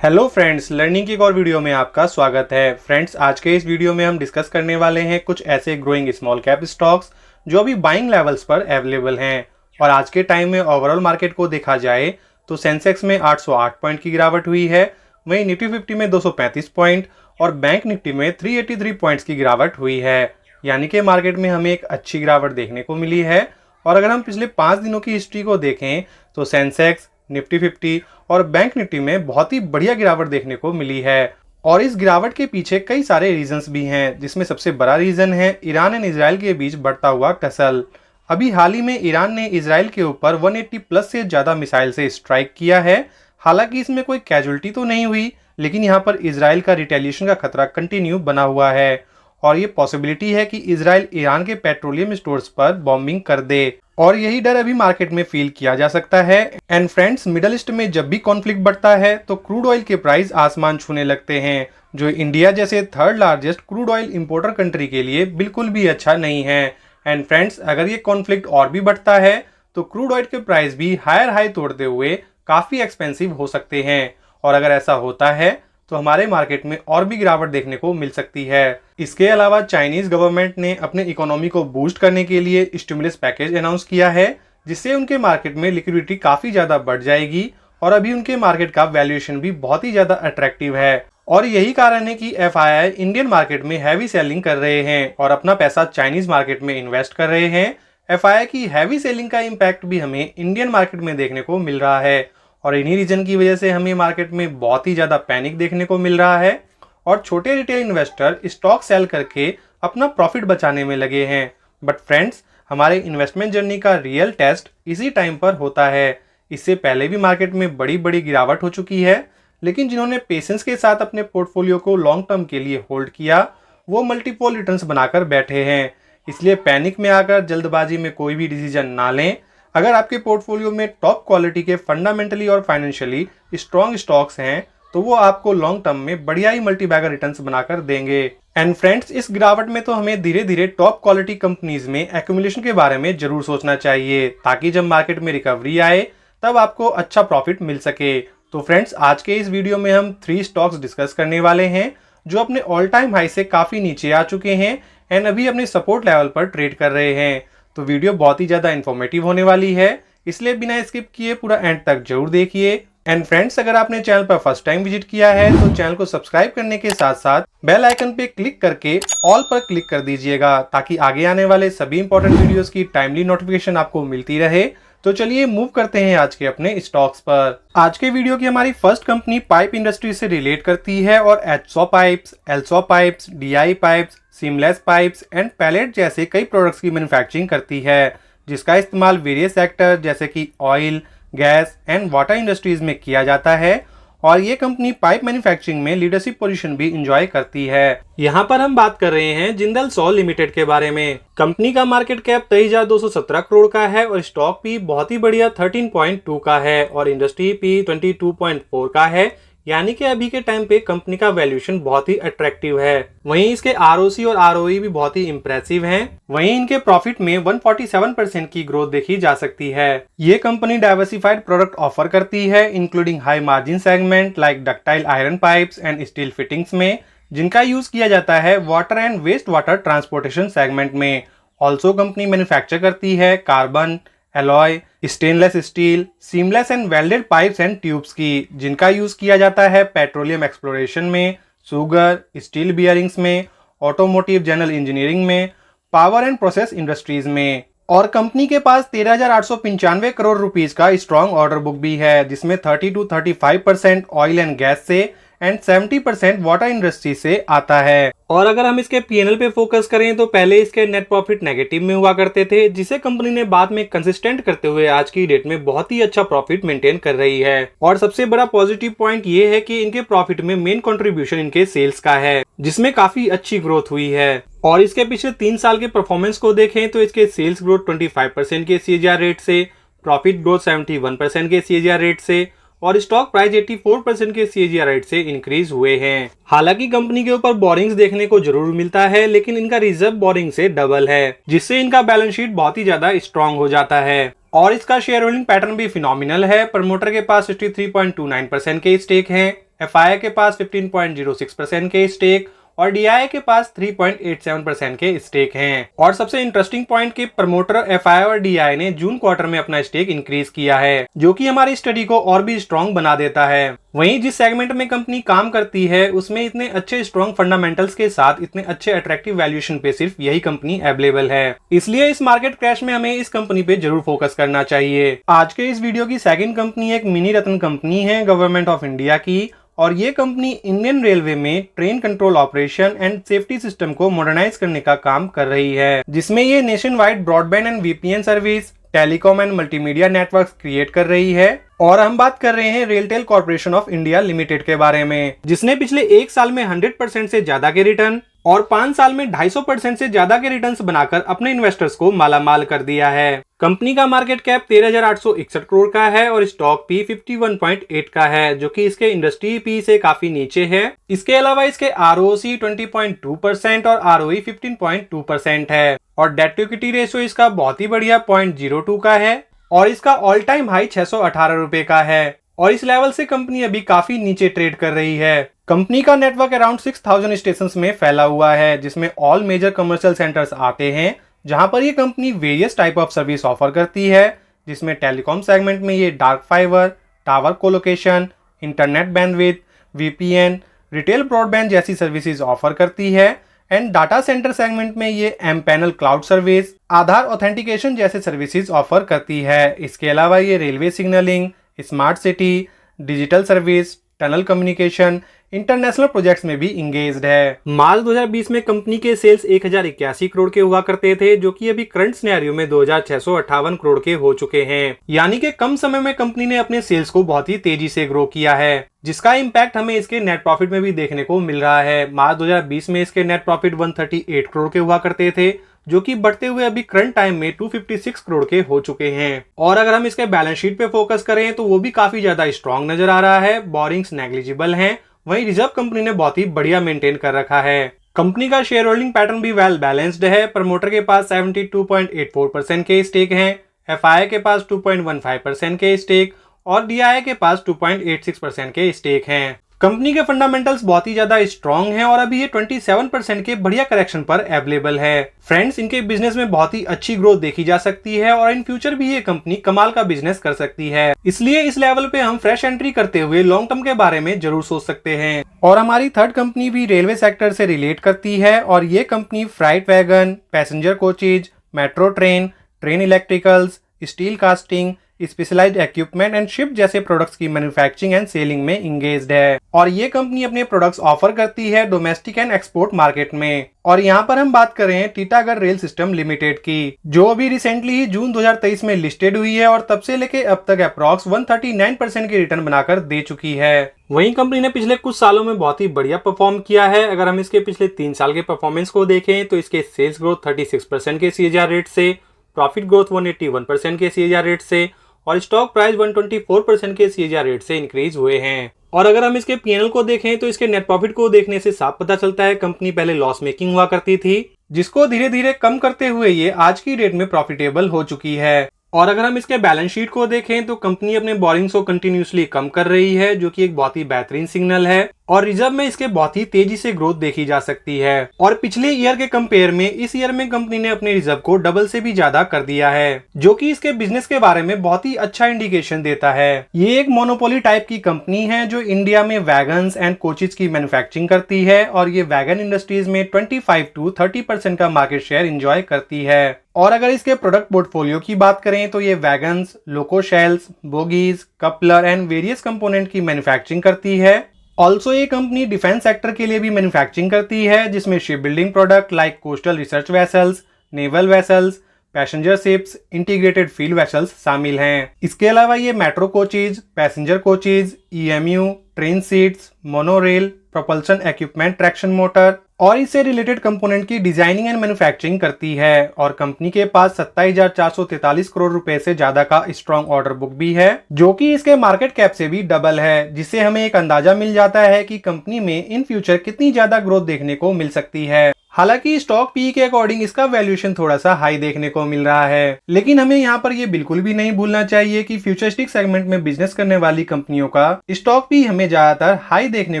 Hello friends, learning की एक और वीडियो में आपका स्वागत है। फ्रेंड्स, आज के इस वीडियो में हम डिस्कस करने वाले हैं कुछ ऐसे ग्रोइंग स्मॉल कैप स्टॉक्स जो अभी बाइंग लेवल्स पर अवेलेबल हैं। और आज के टाइम में ओवरऑल मार्केट को देखा जाए तो सेंसेक्स में 808 पॉइंट की गिरावट हुई है, वहीं निफ्टी 50 में 235 पॉइंट और बैंक निफ्टी में 383 पॉइंट्स की गिरावट हुई है। यानी कि मार्केट में हमें एक अच्छी गिरावट देखने को मिली है। और अगर हम पिछले 5 दिनों की हिस्ट्री को देखें तो सेंसेक्स, निफ्टी 50 और बैंक निफ्टी में बहुत ही बढ़िया गिरावट देखने को मिली है। और इस गिरावट के पीछे कई सारे रीजंस भी हैं, जिसमें सबसे बड़ा रीजन है ईरान एंड इजराइल के बीच बढ़ता हुआ टसल। अभी हाल ही में ईरान ने इजराइल के ऊपर 180 प्लस से ज्यादा मिसाइल से स्ट्राइक किया है। हालांकि इसमें कोई कैजुअलिटी तो नहीं हुई, लेकिन यहाँ पर इजराइल का रिटेलिएशन का खतरा कंटिन्यू बना हुआ है। और ये पॉसिबिलिटी है कि इजराइल ईरान के पेट्रोलियम स्टोर्स पर बॉम्बिंग कर दे, और यही डर अभी मार्केट में फील किया जा सकता है। एंड फ्रेंड्स, मिडल ईस्ट में जब भी कॉन्फ्लिक्ट बढ़ता है तो क्रूड ऑयल के प्राइस आसमान छूने लगते हैं, जो इंडिया जैसे third largest crude oil importer country के लिए बिल्कुल भी अच्छा नहीं है। एंड फ्रेंड्स, अगर ये कॉन्फ्लिक्ट और भी बढ़ता है तो क्रूड ऑयल के प्राइस भी हायर हाई तोड़ते हुए काफी एक्सपेंसिव हो सकते हैं। और अगर ऐसा होता है तो हमारे मार्केट में और भी गिरावट देखने को मिल सकती है। इसके अलावा चाइनीज गवर्नमेंट ने अपने इकोनॉमी को बूस्ट करने के लिए स्टिमुलस पैकेज अनाउंस किया है, जिससे उनके मार्केट में लिक्विडिटी काफी ज्यादा बढ़ जाएगी और अभी उनके मार्केट का वैल्यूएशन भी बहुत ही ज्यादा अट्रैक्टिव है। और यही कारण है कि एफआईआई इंडियन मार्केट में हैवी सेलिंग कर रहे हैं और अपना पैसा चाइनीज मार्केट में इन्वेस्ट कर रहे हैं। एफआईआई की हैवी सेलिंग का इम्पैक्ट भी हमें इंडियन मार्केट में देखने को मिल रहा है, और इन्हीं रीजन की वजह से हमें मार्केट में बहुत ही ज्यादा पैनिक देखने को मिल रहा है और छोटे रिटेल इन्वेस्टर स्टॉक सेल करके अपना प्रॉफिट बचाने में लगे हैं। बट फ्रेंड्स, हमारे इन्वेस्टमेंट जर्नी का रियल टेस्ट इसी टाइम पर होता है। इससे पहले भी मार्केट में बड़ी बड़ी गिरावट हो चुकी है, लेकिन जिन्होंने पेशेंस के साथ अपने पोर्टफोलियो को लॉन्ग टर्म के लिए होल्ड किया, वो मल्टीपल रिटर्न्स बनाकर बैठे हैं। इसलिए पैनिक में आकर जल्दबाजी में कोई भी डिसीजन ना लें। अगर आपके पोर्टफोलियो में टॉप क्वालिटी के फंडामेंटली और फाइनेंशियली स्ट्रॉन्ग स्टॉक्स हैं तो वो आपको लॉन्ग टर्म में बढ़िया ही मल्टी बैगर रिटर्न्स बनाकर देंगे। एंड फ्रेंड्स, इस गिरावट में तो हमें धीरे धीरे टॉप क्वालिटी कंपनीज में एक्यूमुलेशन के बारे में जरूर सोचना चाहिए, ताकि जब मार्केट में रिकवरी आए तब आपको अच्छा प्रॉफिट मिल सके। तो फ्रेंड्स, आज के इस वीडियो में हम 3 स्टॉक्स डिस्कस करने वाले हैं जो अपने ऑल टाइम हाई से काफी नीचे आ चुके हैं एंड अभी अपने सपोर्ट लेवल पर ट्रेड कर रहे हैं। तो वीडियो बहुत ही ज्यादा इन्फॉर्मेटिव होने वाली है, इसलिए बिना स्किप किए पूरा एंड तक जरूर देखिए। एंड फ्रेंड्स, अगर आपने चैनल पर फर्स्ट टाइम विजिट किया है तो चैनल को सब्सक्राइब करने के साथ साथ बेल आइकन पे क्लिक करके ऑल पर क्लिक कर दीजिएगा, ताकि आगे आने वाले सभी इंपॉर्टेंट वीडियोस की टाइमली नोटिफिकेशन आपको मिलती रहे। तो चलिए मूव करते हैं आज के अपने स्टॉक्स पर। आज के वीडियो की हमारी फर्स्ट कंपनी पाइप इंडस्ट्री से रिलेट करती है और एचसो pipes, also pipes, DI pipes, seamless pipes and pallet जैसे कई प्रोडक्ट्स की मैन्युफैक्चरिंग करती है, जिसका इस्तेमाल वेरियस सेक्टर जैसे कि oil, gas and water industries में किया जाता है। और ये कंपनी पाइप मैन्युफैक्चरिंग में लीडरशिप पोजीशन भी इंजॉय करती है। यहाँ पर हम बात कर रहे हैं जिंदल सॉल लिमिटेड के बारे में। कंपनी का मार्केट कैप 23,217 करोड़ का है और स्टॉक पी बहुत ही बढ़िया 13.2 का है और इंडस्ट्री पी 22.4 का है। यानी कि अभी के टाइम पे कंपनी का वैल्यूएशन बहुत ही अट्रैक्टिव है। वहीं इसके आरओसी और आरओई भी बहुत ही इंप्रेसिव हैं। वहीं इनके प्रॉफिट में 147% की ग्रोथ देखी जा सकती है। ये कंपनी डाइवर्सिफाइड प्रोडक्ट ऑफर करती है, including high margin segment like ductile iron pipes and steel fittings में, जिनका यूज किया जाता है water and waste water transportation segment में। ऑल्सो कंपनी मैन्युफैक्चर करती है carbon, alloy, stainless steel, seamless and welded pipes and tubes की, जिनका यूज किया जाता है पेट्रोलियम एक्सप्लोरेशन में, शुगर, स्टील बियरिंग्स में, ऑटोमोटिव जनरल इंजीनियरिंग में, पावर एंड प्रोसेस इंडस्ट्रीज में। और कंपनी के पास 13,895 करोड़ रुपीस का स्ट्रॉन्ग ऑर्डर बुक भी है, जिसमें 30 to 35% ऑयल एंड गैस से एंड 70% वाटर इंडस्ट्री से आता है। और अगर हम इसके पीएनएल पे फोकस करें तो पहले इसके नेट प्रॉफिट नेगेटिव में हुआ करते थे, जिसे कंपनी ने बाद में कंसिस्टेंट करते हुए आज की डेट में बहुत ही अच्छा प्रॉफिट मेंटेन कर रही है। और सबसे बड़ा पॉजिटिव पॉइंट ये है कि इनके प्रॉफिट में मेन कंट्रीब्यूशन इनके सेल्स का है, जिसमें काफी अच्छी ग्रोथ हुई है। और इसके पिछले 3 साल के परफॉर्मेंस को देखें तो इसके सेल्स ग्रोथ 25% के सीएजीआर रेट से, प्रॉफिट ग्रोथ 71% के सीएजीआर रेट से और स्टॉक प्राइस 84% के सीएजीआर रेट से इंक्रीज हुए हैं। हालांकि कंपनी के ऊपर बोरिंग्स देखने को जरूर मिलता है, लेकिन इनका रिजर्व बोरिंग से डबल है, जिससे इनका बैलेंस शीट बहुत ही ज्यादा स्ट्रॉन्ग हो जाता है। और इसका शेयर होल्डिंग पैटर्न भी फिनोमिनल है। प्रमोटर के पास 63.29% के स्टेक हैं FII के पास 15.06% के स्टेक और DII के पास 3.87% के स्टेक हैं। और सबसे इंटरेस्टिंग पॉइंट कि प्रमोटर FII और DII ने जून क्वार्टर में अपना स्टेक इंक्रीज किया है, जो कि हमारी स्टडी को और भी स्ट्रॉन्ग बना देता है। वहीं जिस सेगमेंट में कंपनी काम करती है उसमें इतने अच्छे स्ट्रॉन्ग फंडामेंटल्स के साथ इतने अच्छे अट्रैक्टिव वैल्यूएशन पे सिर्फ यही कंपनी अवेलेबल है, इसलिए इस मार्केट क्रैश में हमें इस कंपनी पे जरूर फोकस करना चाहिए। आज के इस वीडियो की सेकंड कंपनी एक मिनी रत्न कंपनी है गवर्नमेंट ऑफ इंडिया की, और ये कंपनी इंडियन रेलवे में train control operation and safety system को मॉडर्नाइज करने का काम कर रही है, जिसमें ये nation wide broadband and VPN service, telecom and multimedia networks create कर रही है। और हम बात कर रहे हैं RailTel corporation of India limited के बारे में, जिसने पिछले एक साल में 100% से ज्यादा के रिटर्न और 5 साल में 250% से ज्यादा के रिटर्न्स बनाकर अपने इन्वेस्टर्स को मालामाल कर दिया है। कंपनी का मार्केट कैप 13,861 करोड़ का है और स्टॉक पी 51.8 का है, जो कि इसके इंडस्ट्री पी से काफी नीचे है। इसके अलावा इसके ROC 20.2% और ROE 15.2% है और डेट टू इक्विटी रेशियो इसका बहुत ही बढ़िया 0.02 का है और इसका ऑल टाइम हाई 618 रुपए का है और इस लेवल से कंपनी अभी काफी नीचे ट्रेड कर रही है। कंपनी का नेटवर्क अराउंड 6000 स्टेशंस में फैला हुआ है, जिसमें ऑल मेजर कमर्शियल सेंटर्स आते हैं, जहां पर ये company various type of service offer करती है, जिसमें टेलीकॉम सेगमेंट में ये dark fibre, tower colocation, internet bandwidth, VPN, retail broadband जैसी सर्विसेज ऑफर करती है एंड डाटा सेंटर सेगमेंट में ये M-पैनल क्लाउड सर्विस, आधार ऑथेंटिकेशन जैसे सर्विसेज ऑफर करती है। इसके अलावा ये railway signalling, smart city, digital service, tunnel communication, international projects में भी इंगेज्ड है। मार्च 2020 में कंपनी के सेल्स 1081 करोड़ के हुआ करते थे, जो कि अभी करंट सिनेरियो में 2658 करोड़ के हो चुके हैं, यानी कि कम समय में कंपनी ने अपने सेल्स को बहुत ही तेजी से ग्रो किया है, जिसका इम्पैक्ट हमें इसके नेट प्रॉफिट में भी देखने को मिल रहा है। मार्च 2020 में इसके नेट प्रॉफिट 138 करोड़ के हुआ करते थे, जो कि बढ़ते हुए अभी करंट टाइम में 256 करोड़ के हो चुके हैं। और अगर हम इसके बैलेंस शीट पे फोकस करें तो वो भी काफी ज्यादा स्ट्रॉन्ग नजर आ रहा है। बोरिंग्स नेग्लिजिबल हैं, वहीं रिजर्व कंपनी ने बहुत ही बढ़िया मेंटेन कर रखा है। कंपनी का शेयर होल्डिंग पैटर्न भी वेल बैलेंस्ड है। प्रमोटर के पास 72.84% के स्टेक हैं, FII के पास 2.15% के स्टेक और DII के पास 2.86% के स्टेक हैं। कंपनी के फंडामेंटल्स बहुत ही ज्यादा स्ट्रॉन्ग हैं और अभी ये 27% के बढ़िया करेक्शन पर अवेलेबल है। फ्रेंड्स, इनके बिजनेस में बहुत ही अच्छी ग्रोथ देखी जा सकती है और इन फ्यूचर भी ये कंपनी कमाल का बिजनेस कर सकती है, इसलिए इस लेवल पे हम फ्रेश एंट्री करते हुए लॉन्ग टर्म के बारे में जरूर सोच सकते हैं। और हमारी थर्ड कंपनी भी रेलवे सेक्टर से रिलेट करती है और ये company freight wagon, passenger coaches, metro train, train electricals, steel casting, specialised equipment and ship जैसे प्रोडक्ट्स की मैन्युफैक्चरिंग एंड सेलिंग में इंगेज्ड है और ये कंपनी अपने प्रोडक्ट्स ऑफर करती है डोमेस्टिक एंड एक्सपोर्ट मार्केट में। और यहाँ पर हम बात कर रहे हैं टीटागढ़ रेल सिस्टम लिमिटेड की, जो अभी रिसेंटली ही जून 2023 में लिस्टेड हुई है और तब से लेके अब तक अप्रॉक्स 139% की रिटर्न बनाकर दे चुकी है। वहीं कंपनी ने पिछले कुछ सालों में बहुत ही बढ़िया परफॉर्म किया है। अगर हम इसके पिछले 3 साल के परफॉर्मेंस को देखें तो इसके सेल्स ग्रोथ 36% के CAGR रेट से, प्रॉफिट ग्रोथ 181% के CAGR रेट से और स्टॉक प्राइस 124% के CAGR रेट से इंक्रीज हुए हैं। और अगर हम इसके P&L को देखें तो इसके नेट प्रॉफिट को देखने से साफ पता चलता है कंपनी पहले लॉस मेकिंग हुआ करती थी, जिसको धीरे धीरे कम करते हुए ये आज की डेट में प्रॉफिटेबल हो चुकी है। और अगर हम इसके बैलेंस शीट को देखें तो कंपनी अपने बोरिंग्स को कंटिन्यूसली कम कर रही है, जो कि एक बहुत ही बेहतरीन सिग्नल है और रिजर्व में इसके बहुत ही तेजी से ग्रोथ देखी जा सकती है। और पिछले ईयर के कंपेयर में इस ईयर में कंपनी ने अपने रिजर्व को डबल से भी ज्यादा कर दिया है, जो कि इसके बिजनेस के बारे में बहुत ही अच्छा इंडिकेशन देता है। ये एक मोनोपोली टाइप की कंपनी है जो इंडिया में वैगन्स एंड कोचेज की मैन्युफैक्चरिंग करती है और ये वैगन इंडस्ट्रीज में 25 to 30% का मार्केट शेयर एंजॉय करती है। और अगर इसके प्रोडक्ट पोर्टफोलियो की बात करें तो ये wagons, loco shells, bogies, coupler and various component की मैन्युफैक्चरिंग करती है। ऑल्सो ये कंपनी डिफेंस सेक्टर के लिए भी मैन्युफैक्चरिंग करती है, जिसमें ship building product like coastal research vessels, naval vessels, passenger ships, integrated field vessels शामिल हैं। इसके अलावा ये metro coaches, passenger coaches, EMU, train seats, monorail, propulsion equipment, traction motor और इससे रिलेटेड कंपोनेंट की डिजाइनिंग एंड मैन्युफैक्चरिंग करती है। और कंपनी के पास 27,443 करोड़ रुपए से ज्यादा का स्ट्रॉन्ग ऑर्डर बुक भी है, जो कि इसके मार्केट कैप से भी डबल है, जिससे हमें एक अंदाजा मिल जाता है कि कंपनी में इन फ्यूचर कितनी ज्यादा ग्रोथ देखने को मिल सकती है। हालांकि स्टॉक पी के अकॉर्डिंग इसका वैल्यूएशन थोड़ा सा हाई देखने को मिल रहा है, लेकिन हमें यहाँ पर ये बिल्कुल भी नहीं भूलना चाहिए कि फ्यूचरिस्टिक सेगमेंट में बिजनेस करने वाली कंपनियों का स्टॉक पी हमें ज्यादातर हाई देखने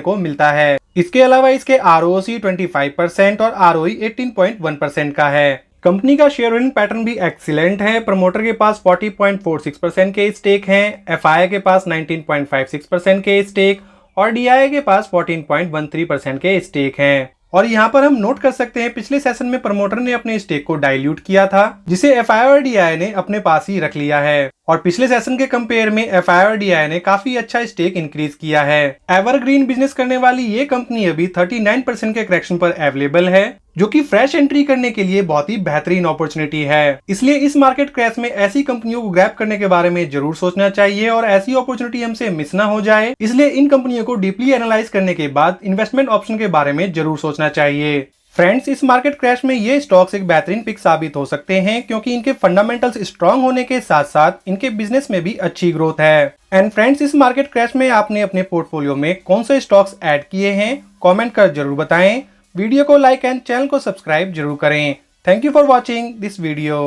को मिलता है। इसके अलावा इसके ROC 25% और ROE 18.1% का है। कंपनी का शेयर होल्डिंग पैटर्न भी एक्सीलेंट है। प्रमोटर के पास 40.46% के स्टेक हैं, FI के पास 19.56% के स्टेक और DIA के पास 14.13% के स्टेक हैं। और यहाँ पर हम नोट कर सकते हैं पिछले सेशन में प्रमोटर ने अपने स्टेक को डाइल्यूट किया था, जिसे FI और DIA ने अपने पास ही रख लिया है और पिछले सेशन के कंपेयर में FI और DIA ने काफी अच्छा स्टेक इंक्रीज किया है। एवरग्रीन बिजनेस करने वाली ये कंपनी अभी 39% के करेक्शन पर अवेलेबल है, जो कि फ्रेश एंट्री करने के लिए बहुत ही बेहतरीन अपॉर्चुनिटी है। इसलिए इस मार्केट क्रैश में ऐसी कंपनियों को ग्रैब करने के बारे में जरूर सोचना चाहिए और ऐसी अपॉर्चुनिटी हमसे मिस ना हो जाए, इसलिए इन कंपनियों को डीपली एनालाइज करने के बाद इन्वेस्टमेंट ऑप्शन के बारे में जरूर सोचना चाहिए। फ्रेंड्स, इस मार्केट क्रैश में ये स्टॉक्स एक बेहतरीन पिक साबित हो सकते हैं, क्योंकि इनके फंडामेंटल्स स्ट्रांग होने के साथ साथ इनके बिजनेस में भी अच्छी ग्रोथ है। एंड फ्रेंड्स, इस मार्केट क्रैश में आपने अपने पोर्टफोलियो में कौन से स्टॉक्स ऐड किए हैं, कमेंट कर जरूर बताएं। वीडियो को लाइक एंड चैनल को सब्सक्राइब जरूर करें। Thank you for watching this video.